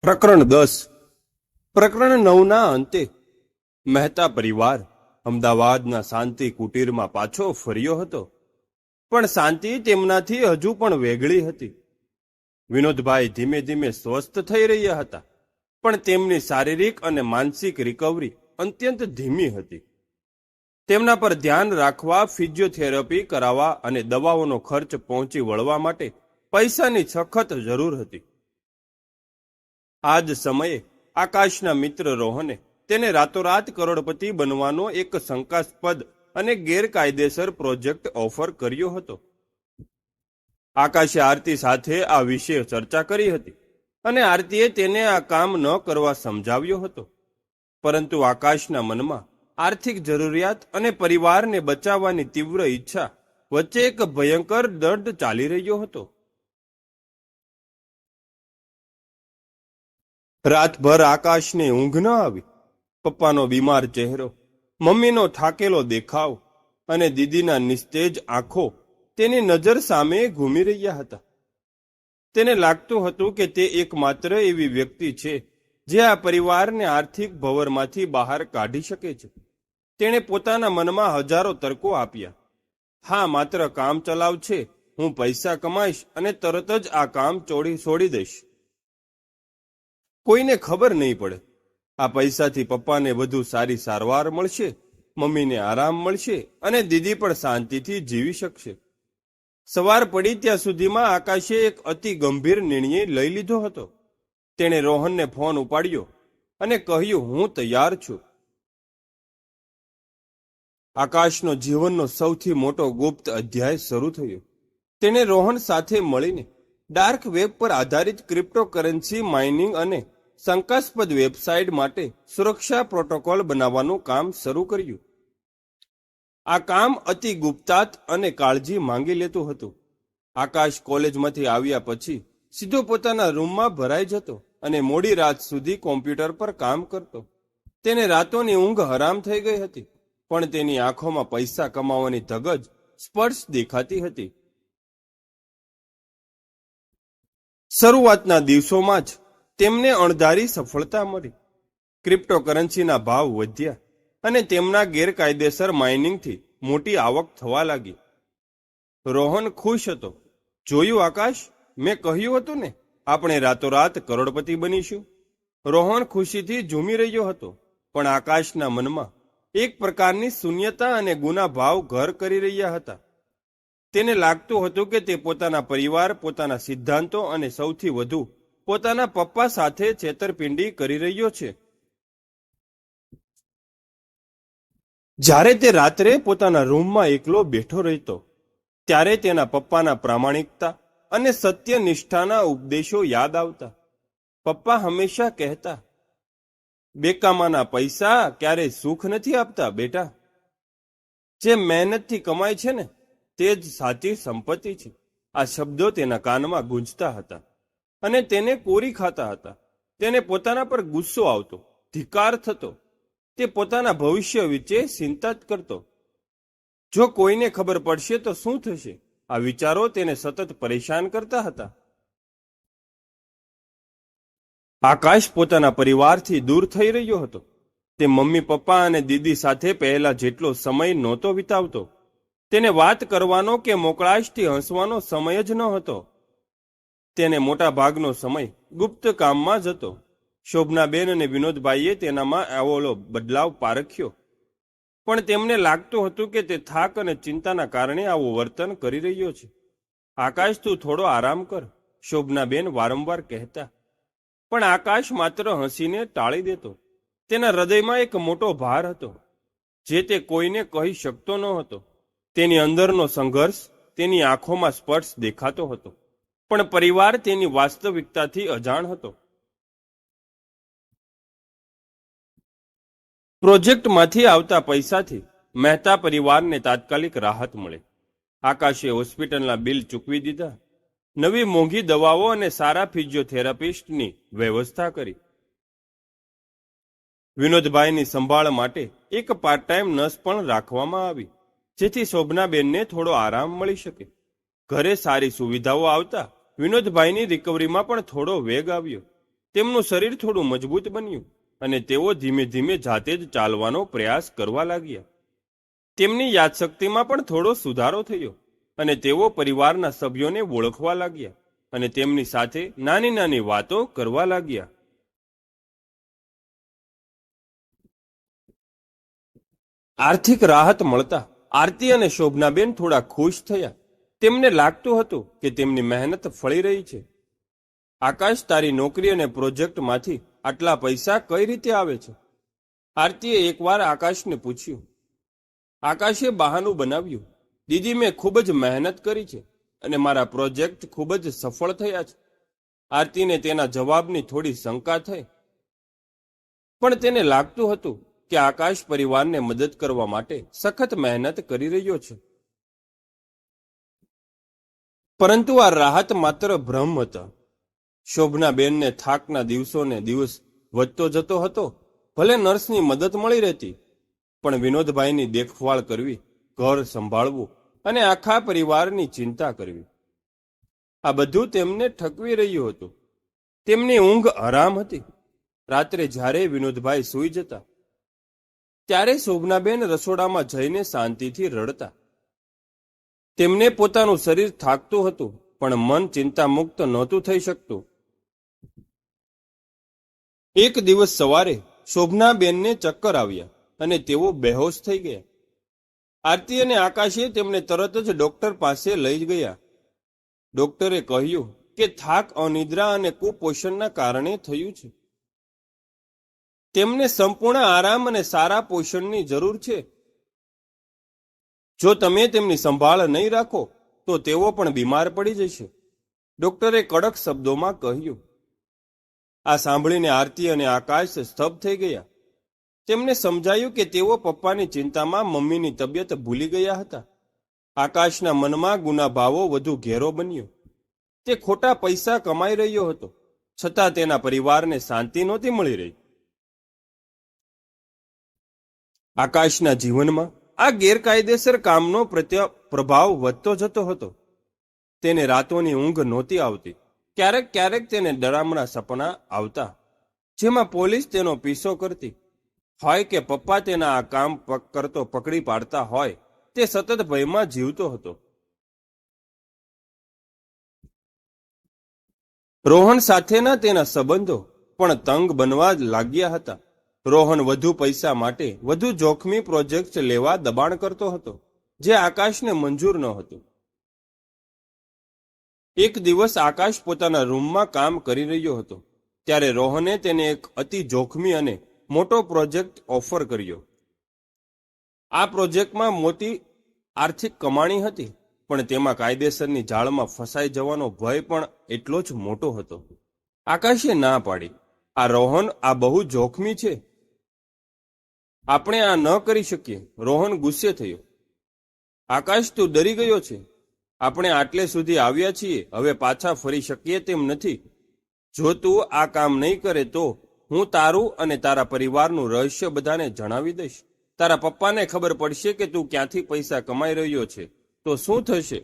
પ્રકરણ 10 પ્રકરણ 9ના અંતે મહેતા પરિવાર અમદાવાદના શાંતિ કુટીરમાં પાછો ફર્યો હતો, પણ શાંતિ તેમનાથી હજુ પણ વેગળી હતી. વિનોદભાઈ ધીમે ધીમે સ્વસ્થ થઈ રહ્યા હતા, પણ તેમની શારીરિક અને માનસિક રિકવરી અત્યંત ધીમી હતી. તેમના પર ધ્યાન રાખવા, ફિઝિયોથેરાપી કરાવવા અને દવાઓનો ખર્ચ પહોંચી વળવા માટે પૈસાની સખત જરૂર હતી. આ જ સમયે આકાશના મિત્ર રોહને તેને રાતોરાત કરોડપતિ બનવાનો એક શંકાસ્પદ અને ગેરકાયદેસર પ્રોજેક્ટ ઓફર કર્યો હતો. આકાશે આરતી સાથે આ વિશે ચર્ચા કરી હતી અને આરતીએ તેને આ કામ ન કરવા સમજાવ્યો હતો, પરંતુ આકાશના મનમાં આર્થિક જરૂરિયાત અને પરિવારને બચાવવાની તીવ્ર ઈચ્છા વચ્ચે એક ભયંકર દર્દ ચાલી રહ્યો હતો. રાતભર આકાશને ઊંઘ ન આવી. પપ્પાનો બીમાર ચહેરો, મમ્મીનો થાકેલો દેખાવ અને દીદીના નિસ્તેજ આંખો તેની નજર સામે ઘૂમી રહ્યા હતા. તેને લાગતું હતું કે તે એકમાત્ર એવી વ્યક્તિ છે જે આ પરિવારને આર્થિક ભંવરમાંથી બહાર કાઢી શકે છે. તેણે પોતાના મનમાં હજારો તર્કો આપ્યા. હા, માત્ર કામ ચલાવ છે, હું પૈસા કમાઈશ અને તરત જ આ કામ છોડી દઈશ. કોઈને ખબર નહીં પડે. આ પૈસાથી પપ્પાને વધુ સારી સારવાર મળશે, મમ્મીને આરામ મળશે અને દીદી પણ શાંતિથી જીવી શકશે. સવાર પડી ત્યાં સુધીમાં આકાશે એક અતિ ગંભીર નિર્ણય લઈ લીધો હતો. તેણે રોહનને ફોન ઉપાડ્યો અને કહ્યું, હું તૈયાર છું. આકાશનો જીવનનો સૌથી મોટો ગુપ્ત અધ્યાય શરૂ થયો. તેણે રોહન સાથે મળીને ડાર્ક વેબ પર આધારિત ક્રિપ્ટોકરન્સી માઇનિંગ અને શંકાસ્પદ વેબસાઇટ માટે સુરક્ષા પ્રોટોકોલ બનાવવાનું કામ શરૂ કર્યું. આ કામ અતિ ગુપ્તાત અને કાળજી માંગી લેતું હતું. આકાશ કોલેજમાંથી આવ્યા પછી સીધો પોતાના રૂમમાં ભરાઈ જતો અને મોડી રાત સુધી કોમ્પ્યુટર પર કામ કરતો. તેને રાતોની ઊંઘ હરામ થઈ ગઈ હતી, પણ તેની આંખોમાં પૈસા કમાવાની ધગજ સ્પષ્ટ દેખાતી હતી. શરૂઆતના દિવસોમાં જ તેમને અણધારી સફળતા મળી. ક્રિપ્ટોકરન્સીના ભાવ વધ્યા અને તેમના ગેરકાયદેસર માઇનિંગથી મોટી આવક થવા લાગી. રોહન ખુશ હતો. જોયું આકાશ, મેં કહ્યું હતું ને, આપણે રાતોરાત કરોડપતિ બનીશું. રોહન ખુશીથી ઝૂમી રહ્યો હતો, પણ આકાશના મનમાં એક પ્રકારની શૂન્યતા અને ગુનાભાવ ઘર કરી રહ્યા હતા. તેને લાગતું હતું કે તે પોતાના પરિવાર, પોતાના સિદ્ધાંતો અને સૌથી વધુ પોતાના પપ્પા સાથે છેતરપિંડી કરી રહ્યો છે. જ્યારે તે રાત્રે પોતાના રૂમમાં એકલો બેઠો રહેતો, ત્યારે તેના પપ્પાના પ્રામાણિકતા અને સત્યનિષ્ઠાના ઉપદેશો યાદ આવતા. પપ્પા હંમેશા કહેતા, બેકામાના પૈસા ક્યારેય સુખ નથી આપતા બેટા. જે મહેનતથી કમાય છે ને, તે જ સાચી સંપત્તિ છે. આ શબ્દો તેના કાનમાં ગૂંજતા હતા અને તેને કોરી ખાતા હતા. તેને પોતાના પર ગુસ્સો આવતો, ધિક્કાર થતો. તે પોતાના ભવિષ્ય વિશે ચિંતા કરતો. જો કોઈને ખબર પડશે તો શું થશે? આ વિચારો તેને સતત પરેશાન કરતા હતા. આકાશ પોતાના પરિવારથી દૂર થઈ રહ્યો હતો. તે મમ્મી, પપ્પા અને દીદી સાથે પહેલા જેટલો સમય નહોતો વિતાવતો. તેને વાત કરવાનો કે મોકળાશથી હસવાનો સમય જ ન હતો. તેને મોટા ભાગનો સમય ગુપ્ત કામમાં જતો. શોભનાબેન અને વિનોદભાઈએ તેનામાં આવો બદલાવ પારખ્યો, પણ તેમને લાગતું હતું કે તે થાક અને ચિંતાના કારણે આવું વર્તન કરી રહ્યો છે. આકાશ, તું થોડો આરામ કર, શોભનાબેન વારંવાર કહેતા, પણ આકાશ માત્ર હસીને ટાળી દેતો. તેના હૃદયમાં એક મોટો ભાર હતો, જે તે કોઈને કહી શકતો ન હતો. તેની અંદરનો સંઘર્ષ તેની આંખોમાં સ્પષ્ટ દેખાતો હતો, પણ પરિવાર તેની વાસ્તવિકતાથી અજાણ હતો. પ્રોજેક્ટમાંથી આવતા પૈસાથી મહેતા પરિવારને તાત્કાલિક રાહત મળે. આકાશે હોસ્પિટલના બિલ ચૂકવી દીધા, નવી મોંઘી દવાઓ અને સારા ફિઝિયોથેરાપિસ્ટની વ્યવસ્થા કરી. વિનોદભાઈની સંભાળ માટે એક પાર્ટ ટાઈમ નર્સ પણ રાખવામાં આવી, જેથી શોભનાબેનને થોડો આરામ મળી શકે. ઘરે સારી સુવિધાઓ આવતા વિનોદભાઈની રિકવરીમાં પણ થોડો વેગ આવ્યો. તેમનું શરીર થોડું મજબૂત બન્યું અને તેઓ ધીમે ધીમે જાતે જ ચાલવાનો પ્રયાસ કરવા લાગ્યા. તેમની યાદશક્તિમાં પણ થોડો સુધારો થયો અને તેઓ પરિવારના સભ્યોને ઓળખવા લાગ્યા અને તેમની સાથે નાની નાની વાતો કરવા લાગ્યા. આર્થિક રાહત મળતા આરતી અને શોભનાબેન થોડા ખુશ થયા. તેમને લાગતું હતું કે તેમની મહેનત ફળી રહી છે. આકાશ, તારી નોકરી અને પ્રોજેક્ટમાંથી આટલા પૈસા કઈ રીતે આવે છે? આરતીએ એકવાર આકાશને પૂછ્યું. આકાશે બહાનું બનાવ્યું, દીદી, મેં ખૂબ જ મહેનત કરી છે અને મારા પ્રોજેક્ટ ખૂબ જ સફળ થયા છે. આરતીને તેના જવાબની થોડી શંકા થઈ, પણ તેને લાગતું હતું કે આકાશ પરિવારને મદદ કરવા માટે સખત મહેનત કરી રહ્યો છે. પરંતુ આ રાહત માત્ર ભ્રમ હતા. શોભનાબેનને થાકના દિવસોને દિવસ વધતો જતો હતો. ભલે નર્સની મદદ મળી રહેતી, પણ વિનોદભાઈની દેખભાળ કરવી, ઘર સંભાળવું અને આખા પરિવારની ચિંતા કરવી, આ બધું તેમને ઠકવી રહ્યું હતું. તેમની ઊંઘ હરામ હતી. રાત્રે જ્યારે વિનોદભાઈ સૂઈ જતા, ત્યારે શોભનાબેન રસોડામાં જઈને શાંતિથી રડતા. તેમને પોતાનું શરીર થાકતું હતું, પણ મન ચિંતામુક્ત નહોતું થઈ શકતું. એક દિવસ સવારે શોભનાબેનને ચક્કર આવ્યા અને તેઓ બેહોશ થઈ ગયા. આરતી અને આકાશે તેમને તરત જ ડોક્ટર પાસે લઈ ગયા. ડોક્ટરે કહ્યું કે થાક, અનિદ્રા અને કુપોષણના કારણે થયું છે. તેમને સંપૂર્ણ આરામ અને સારા પોષણની જરૂર છે. જો તમે તેમની સંભાળ નહીં રાખો તો તેઓ પણ બીમાર પડી જશે, ડોક્ટરે કડક શબ્દોમાં કહ્યું. આ સાંભળીને આરતી અને આકાશ સ્તબ્ધ થઈ ગયા. તેમને સમજાયું કે તેઓ પપ્પાની ચિંતામાં મમ્મીની તબિયત ભૂલી ગયા હતા. આકાશના મનમાં ગુનાભાવો વધુ ઘેરો બન્યો. તે ખોટા પૈસા કમાઈ રહ્યો હતો, છતાં તેના પરિવારને શાંતિ નહોતી મળી રહી. આકાશના જીવનમાં આ ગેરકાયદેસર કામનો પ્રભાવ વધતો જતો હતો. તેને રાતોની ઊંઘ નહોતી આવતી. ક્યારેક ક્યારેક તેને ડરામણા સપના આવતા, જેમાં પોલીસ તેનો પીછો કરતી હોય કે પપ્પા તેના આ કામ કરતો પકડી પાડતા હોય. તે સતત ભયમાં જીવતો હતો. રોહન સાથેના તેના સંબંધો પણ તંગ બનવા લાગ્યા હતા. રોહન વધુ પૈસા માટે વધુ જોખમી પ્રોજેક્ટ લેવા દબાણ કરતો હતો, જે આકાશને મંજૂર ન હતું. એક દિવસ આકાશ પોતાના રૂમમાં કામ કરી રહ્યો હતો, ત્યારે રોહને તેને એક અતિ જોખમી અને મોટો પ્રોજેક્ટ ઓફર કર્યો. આ પ્રોજેક્ટમાં મોટી આર્થિક કમાણી હતી, પણ તેમાં કાયદેસરની જાળમાં ફસાઈ જવાનો ભય પણ એટલો જ મોટો હતો. આકાશે ના પાડી. આ રોહન, આ બહુ જોખમી છે. આપણે આ ન કરી શકીએ. રોહન ગુસ્સે થયો. આકાશ, તું ડરી ગયો છે. આપણે આટલે સુધી આવ્યા છીએ, હવે પાછા ફરી શકીએ તેમ નથી. જો તું આ કામ નહીં કરે તો હું તારું અને તારા પરિવારનું રહસ્ય બધાને જણાવી દઈશ. તારા પપ્પાને ખબર પડશે કે તું ક્યાંથી પૈસા કમાઈ રહ્યો છે, તો શું થશે?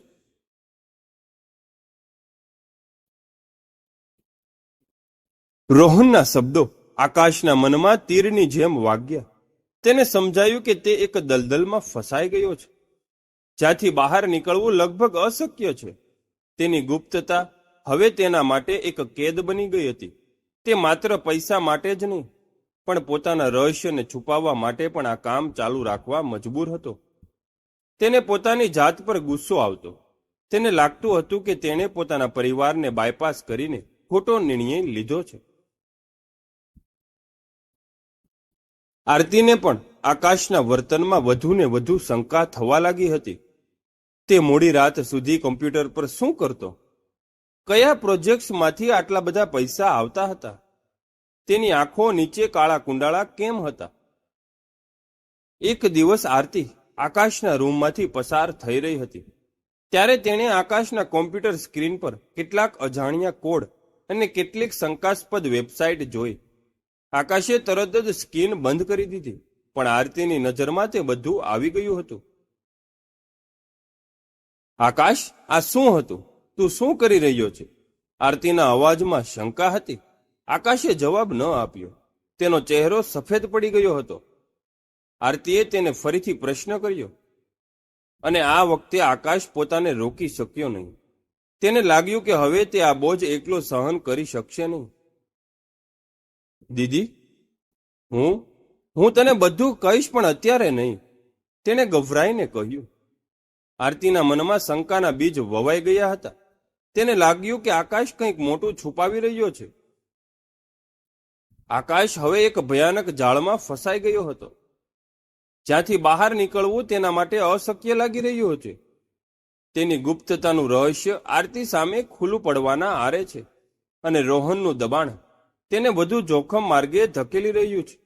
રોહનના શબ્દો આકાશના મનમાં તીરની જેમ વાગ્યા. તેને સમજાયું કે તે એક દલદલમાં ફસાઈ ગયો છે, જ્યાંથી બહાર નીકળવું લગભગ અશક્ય છે. તેની ગુપ્તતા હવે તેના માટે એક કેદ બની ગઈ હતી. તે માત્ર પૈસા માટે જ નહીં, પણ પોતાના રહસ્યને છુપાવવા માટે પણ આ કામ ચાલુ રાખવા મજબૂર હતો. તેને પોતાની જાત પર ગુસ્સો આવતો. તેને લાગતું હતું કે તેણે પોતાના પરિવારને બાયપાસ કરીને ખોટો નિર્ણય લીધો છે. આરતીને પણ આકાશના વર્તનમાં વધુ ને વધુ શંકા થવા લાગી હતી. તે મોડી રાત સુધી કોમ્પ્યુટર પર શું કરતો? કયા પ્રોજેક્ટ્સમાંથી આટલા બધા પૈસા આવતા હતા? તેની આંખો નીચે કાળા કુંડાળા કેમ હતા? એક દિવસ આરતી આકાશના રૂમમાંથી પસાર થઈ રહી હતી, ત્યારે તેણે આકાશના કોમ્પ્યુટર સ્ક્રીન પર કેટલાક અજાણ્યા કોડ અને કેટલીક શંકાસ્પદ વેબસાઇટ જોઈ. આકાશે તરત જ સ્ક્રીન બંધ કરી દીધી, પણ આરતીની નજરમાં તે બધું આવી ગયું હતું. આકાશ, આ શું હતું? તું શું કરી રહ્યો છે? આરતીના અવાજમાં શંકા હતી. આકાશે જવાબ ન આપ્યો. તેનો ચહેરો સફેદ પડી ગયો હતો. આરતીએ તેને ફરીથી પ્રશ્ન કર્યો, અને આ વખતે આકાશ પોતાને રોકી શક્યો નહીં. તેને લાગ્યું કે હવે તે આ બોજ એકલો સહન કરી શકશે નહીં. દીદી, હું તને બધું કહીશ, પણ અત્યારે નહીં, તેણે ગભરાઈને કહ્યું. આરતીના મનમાં શંકાના બીજ વવાઈ ગયા હતા. તેને લાગ્યું કે આકાશ કંઈક મોટું છુપાવી રહ્યો છે. આકાશ હવે એક ભયાનક જાળમાં ફસાઈ ગયો હતો, જ્યાંથી બહાર નીકળવું તેના માટે અશક્ય લાગી રહ્યું છે. તેની ગુપ્તતાનું રહસ્ય આરતી સામે ખુલ્લું પડવાના આરે છે, અને રોહનનું દબાણ તેને વધુ જોખમ માર્ગે ધકેલી રહ્યું છે.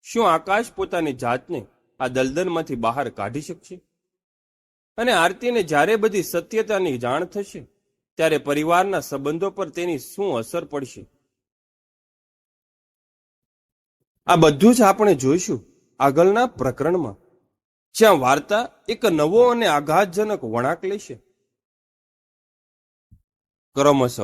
શું આકાશ પોતાની જાતને આ દલદલમાંથી બહાર કાઢી શકશે? અને આરતીને જ્યારે બધી સત્યતાની જાણ થશે, ત્યારે પરિવારના સંબંધો પર તેની શું અસર પડશે? આ બધું જ આપણે જોઈશું આગળના પ્રકરણમાં, જ્યાં વાર્તા એક નવો અને આઘાતજનક વળાંક લેશે. ક્રમશઃ